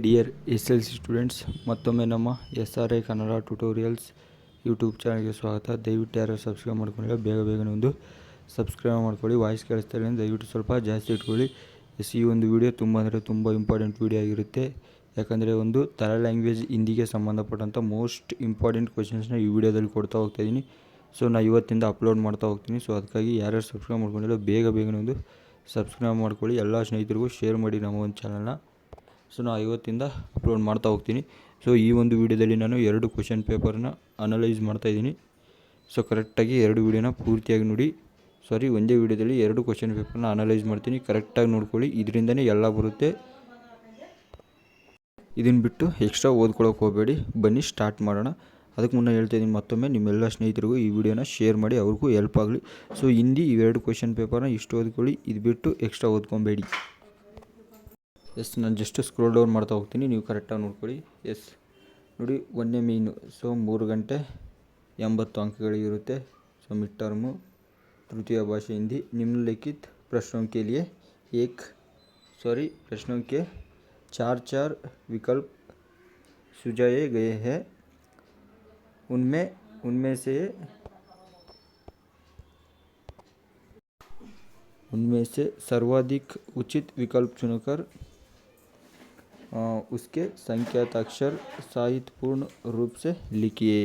Dear SLC students, ಮತ್ತೊಮ್ಮೆ ನಮ್ಮ SRA Kannada tutorials YouTube ಚಾನಲ್ಗೆ ಸ್ವಾಗತ. ದಯವಿಟ್ಟು ಯಾರು ಸಬ್ಸ್ಕ್ರೈಬ್ ಮಾಡ್ಕೊಂಡಿಲ್ಲ ಬೇಗನೆ ಒಂದು ಸಬ್ಸ್ಕ್ರೈಬ್ ಮಾಡ್ಕೊಳ್ಳಿ. ವಾಯ್ಸ್ ಕೇಳಿಸ್ತಾರೆ ದಯವಿಟ್ಟು ಸ್ವಲ್ಪ ಜಾಸ್ತಿ ಇಟ್ಕೊಳ್ಳಿ. ಈ ಒಂದು ವಿಡಿಯೋ ತುಂಬ ಇಂಪಾರ್ಟೆಂಟ್ ವಿಡಿಯೋ ಆಗಿರುತ್ತೆ. ಯಾಕಂದರೆ ಒಂದು ಥರ ಲ್ಯಾಂಗ್ವೇಜ್ ಹಿಂದಿಗೆ ಸಂಬಂಧಪಟ್ಟಂಥ ಮೋಸ್ಟ್ ಇಂಪಾರ್ಟೆಂಟ್ ಕ್ವೆಶನ್ಸ್ನ ಈ ವಿಡಿಯೋದಲ್ಲಿ ಕೊಡ್ತಾ ಹೋಗ್ತಾಯಿದ್ದೀನಿ. ಸೊ ನಾನು ಇವತ್ತಿಂದ ಅಪ್ಲೋಡ್ ಮಾಡ್ತಾ ಹೋಗ್ತೀನಿ. ಸೊ ಅದಕ್ಕಾಗಿ ಯಾರ್ಯಾರು ಸಬ್ಸ್ಕ್ರೈಬ್ ಮಾಡ್ಕೊಂಡಿಲ್ಲ ಬೇಗನೆ ಒಂದು ಸಬ್ಸ್ಕ್ರೈಬ್ ಮಾಡ್ಕೊಳ್ಳಿ. ಎಲ್ಲ ಸ್ನೇಹಿತರಿಗೂ ಶೇರ್ ಮಾಡಿ ನಮ್ಮ ಒಂದು ಚಾನಲ್ನ. ಸೊ ನಾನು ಇವತ್ತಿಂದ ಅಪ್ಲೋಡ್ ಮಾಡ್ತಾ ಹೋಗ್ತೀನಿ. ಸೊ ಈ ಒಂದು ವಿಡಿಯೋದಲ್ಲಿ ನಾನು 2 ಕ್ವೆಶನ್ ಪೇಪರ್ನ ಅನಲೈಸ್ ಮಾಡ್ತಾಯಿದ್ದೀನಿ. ಸೊ ಕರೆಕ್ಟಾಗಿ 2 ವಿಡಿಯೋನ ಪೂರ್ತಿಯಾಗಿ ನೋಡಿ. ಒಂದೇ ವಿಡಿಯೋದಲ್ಲಿ 2 ಕ್ವೆಶನ್ ಪೇಪರ್ನ ಅನಲೈಸ್ ಮಾಡ್ತೀನಿ. ಕರೆಕ್ಟಾಗಿ ನೋಡ್ಕೊಳ್ಳಿ. ಇದರಿಂದನೇ ಎಲ್ಲ ಬರುತ್ತೆ. ಇದನ್ನು ಬಿಟ್ಟು ಎಕ್ಸ್ಟ್ರಾ ಓದ್ಕೊಳ್ಳೋಕೆ ಹೋಗಬೇಡಿ. ಬನ್ನಿ ಸ್ಟಾರ್ಟ್ ಮಾಡೋಣ. ಅದಕ್ಕೆ ಮುನ್ನ ಹೇಳ್ತಾಯಿದ್ದೀನಿ ಮತ್ತೊಮ್ಮೆ ನಿಮ್ಮೆಲ್ಲ ಸ್ನೇಹಿತರಿಗೂ ಈ ವಿಡಿಯೋನ ಶೇರ್ ಮಾಡಿ, ಅವ್ರಿಗೂ ಹೆಲ್ಪ್ ಆಗಲಿ. ಸೊ ಹಿಂದಿ ಇವೆರಡು ಕ್ವೆಶನ್ ಪೇಪರ್ನ ಇಷ್ಟು ಓದ್ಕೊಳ್ಳಿ. ಇದು ಬಿಟ್ಟು ಎಕ್ಸ್ಟ್ರಾ ಓದ್ಕೊಬೇಡಿ. ನಾನು ಜಸ್ಟ್ ಸ್ಕ್ರೋಲ್ ಡೌನ್ ಮಾಡ್ತಾ ಹೋಗ್ತೀನಿ, ನೀವು ಕರೆಕ್ಟಾಗಿ ನೋಡ್ಕೊಳ್ಳಿ. ನೋಡಿ, 1ನೇ ಮೀನು. ಸೊ 3 ಗಂಟೆ 80 ಅಂಕಗಳಿರುತ್ತೆ. ಸೊ ಮಿಡ್ ಟರ್ಮು तृतीय भाषा हिंदी. निम्नलिखित प्रश्नों के लिए प्रश्नों के 4 विकल्प सुझाए गए हैं. उनमें से सर्वाधिक उचित विकल्प चुनकर उसके संख्याताक्षर साहित्यपूर्ण रूप से लिखिए.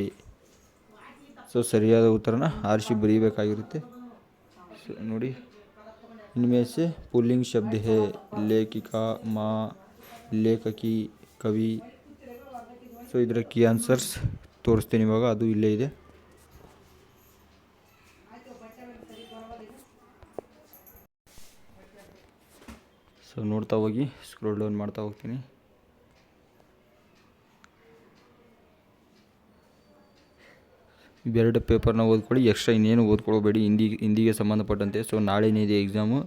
ಸೊ ಸರಿಯಾದ ಉತ್ತರನ ಆರಿಸಿ ಬರೀಬೇಕಾಗಿರುತ್ತೆ. ಸೊ ನೋಡಿ, इनमें से पुल्लिंग शब्द है लेखिका, माँ, लेखकी, कवि. ಸೊ ಇದರ ಕೀ ಆನ್ಸರ್ಸ್ ತೋರಿಸ್ತೀನಿ ಇವಾಗ. ಅದು ಇಲ್ಲೇ ಇದೆ. ಸೊ ನೋಡ್ತಾ ಹೋಗಿ, ಸ್ಕ್ರೋಲ್ ಡೌನ್ ಮಾಡ್ತಾ ಹೋಗ್ತೀನಿ. ಇವೆರಡು ಪೇಪರ್ನ ಓದ್ಕೊಳ್ಳಿ. ಎಕ್ಸ್ಟ್ರಾ ಇನ್ನೇನು ಓದ್ಕೊಳ್ಬೇಡಿ ಹಿಂದಿಗೆ ಸಂಬಂಧಪಟ್ಟಂತೆ. ಸೊ ನಾಳೆನೇ ಇದೆ ಎಕ್ಸಾಮು.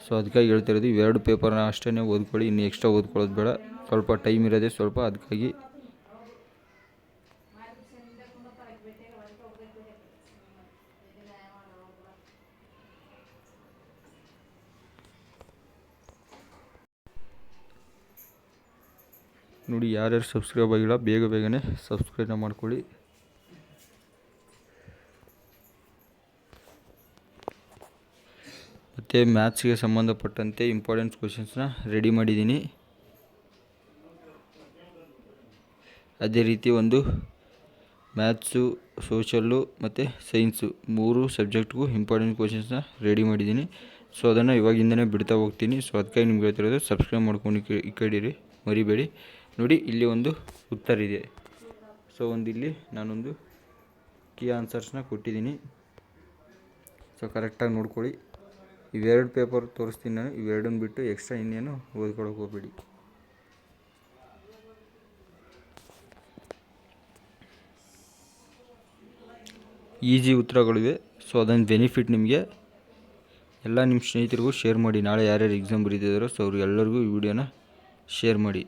ಸೊ ಅದಕ್ಕಾಗಿ ಹೇಳ್ತಿರೋದು ಇವೆರಡು ಪೇಪರ್ನ ಅಷ್ಟೇ ಓದ್ಕೊಳ್ಳಿ. ಇನ್ನು ಎಕ್ಸ್ಟ್ರಾ ಓದ್ಕೊಳ್ಳೋದು ಬೇಡ. ಸ್ವಲ್ಪ ಟೈಮ್ ಇರೋದೇ ಸ್ವಲ್ಪ, ಅದಕ್ಕಾಗಿ. ನೋಡಿ, ಯಾರ್ಯಾರು ಸಬ್ಸ್ಕ್ರೈಬ್ ಆಗಿಲ್ಲ ಬೇಗನೆ ಸಬ್ಸ್ಕ್ರೈಬ್ನ ಮಾಡ್ಕೊಳ್ಳಿ. ಮತ್ತು ಮ್ಯಾಥ್ಸ್ಗೆ ಸಂಬಂಧಪಟ್ಟಂತೆ ಇಂಪಾರ್ಟೆಂಟ್ ಕ್ವೆಶನ್ಸ್ನ ರೆಡಿ ಮಾಡಿದ್ದೀನಿ. ಅದೇ ರೀತಿ ಒಂದು ಮ್ಯಾಥ್ಸು, ಸೋಷಲ್ಲು ಮತ್ತು ಸೈನ್ಸು 3 ಸಬ್ಜೆಕ್ಟ್ಗೂ ಇಂಪಾರ್ಟೆಂಟ್ ಕ್ವೆಶನ್ಸ್ನ ರೆಡಿ ಮಾಡಿದ್ದೀನಿ. ಸೊ ಅದನ್ನು ಇವಾಗಿಂದನೇ ಬಿಡ್ತಾ ಹೋಗ್ತೀನಿ. ಸೊ ಅದಕ್ಕಾಗಿ ನಿಮ್ಗೆ ಹೇಳ್ತಿರೋದು ಸಬ್ಸ್ಕ್ರೈಬ್ ಮಾಡ್ಕೊಂಡು ಈ ಕಡೆ ಮರಿಬೇಡಿ. ನೋಡಿ, ಇಲ್ಲಿ ಒಂದು ಉತ್ತರ ಇದೆ. ಸೊ ಇಲ್ಲಿ ನಾನೊಂದು ಕೀ ಆನ್ಸರ್ಸ್ನ ಕೊಟ್ಟಿದ್ದೀನಿ. ಸೊ ಕರೆಕ್ಟಾಗಿ ನೋಡ್ಕೊಳ್ಳಿ. ಇವೆರಡು ಪೇಪರ್ ತೋರಿಸ್ತೀನಿ ನಾನು. ಇವೆರಡನ್ನು ಬಿಟ್ಟು ಎಕ್ಸ್ಟ್ರಾ ಇನ್ನೇನು ಓದ್ಕೊಳ್ಳೋಕೆ ಹೋಗಬೇಡಿ. ಈಸಿ ಉತ್ತರಗಳಿವೆ. ಸೊ ಅದೊಂದು ಬೆನಿಫಿಟ್ ನಿಮಗೆ. ಎಲ್ಲ ನಿಮ್ಮ ಸ್ನೇಹಿತರಿಗೂ ಶೇರ್ ಮಾಡಿ. ನಾಳೆ ಯಾರ್ಯಾರು ಎಕ್ಸಾಮ್ ಬರೀತಿದ್ದಾರೋ ಸೊ ಅವ್ರಿಗೆಲ್ಲರಿಗೂ ಈ ವಿಡಿಯೋನ ಶೇರ್ ಮಾಡಿ.